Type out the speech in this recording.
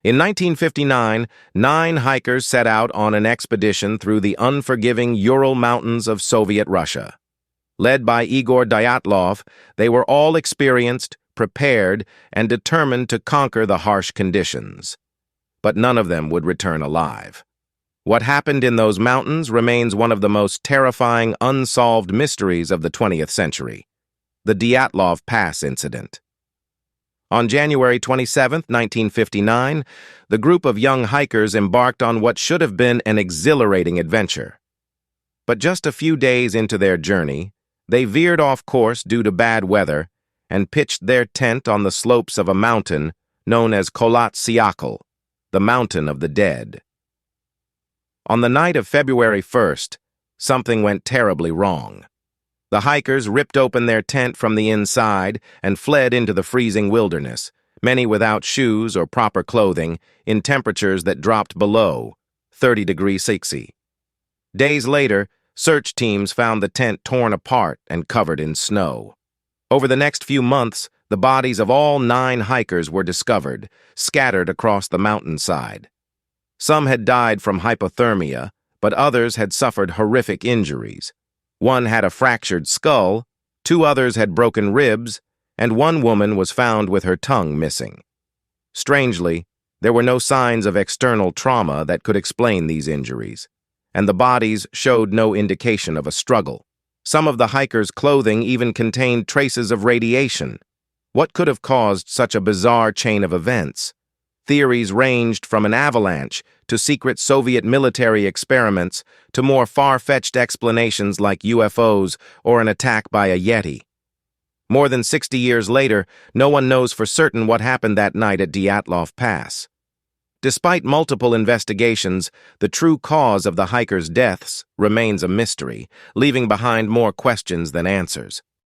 In 1959, 9 hikers set out on an expedition through the unforgiving Ural Mountains of Soviet Russia. Led by Igor Dyatlov, they were all experienced, prepared, and determined to conquer the harsh conditions. But none of them would return alive. What happened in those mountains remains one of the most terrifying unsolved mysteries of the 20th century: the Dyatlov Pass Incident. On January 27, 1959, the group of young hikers embarked on what should have been an exhilarating adventure. But just a few days into their journey, they veered off course due to bad weather and pitched their tent on the slopes of a mountain known as Kholat Syakhl, the Mountain of the Dead. On the night of February 1st, something went terribly wrong. The hikers ripped open their tent from the inside and fled into the freezing wilderness, many without shoes or proper clothing, in temperatures that dropped below 30 degrees Celsius. Days later, search teams found the tent torn apart and covered in snow. Over the next few months, the bodies of all 9 hikers were discovered, scattered across the mountainside. Some had died from hypothermia, but others had suffered horrific injuries. One had a fractured skull, 2 others had broken ribs, and 1 woman was found with her tongue missing. Strangely, there were no signs of external trauma that could explain these injuries, and the bodies showed no indication of a struggle. Some of the hikers' clothing even contained traces of radiation. What could have caused such a bizarre chain of events? Theories ranged from an avalanche to secret Soviet military experiments to more far-fetched explanations like UFOs or an attack by a Yeti. More than 60 years later, no one knows for certain what happened that night at Dyatlov Pass. Despite multiple investigations, the true cause of the hikers' deaths remains a mystery, leaving behind more questions than answers.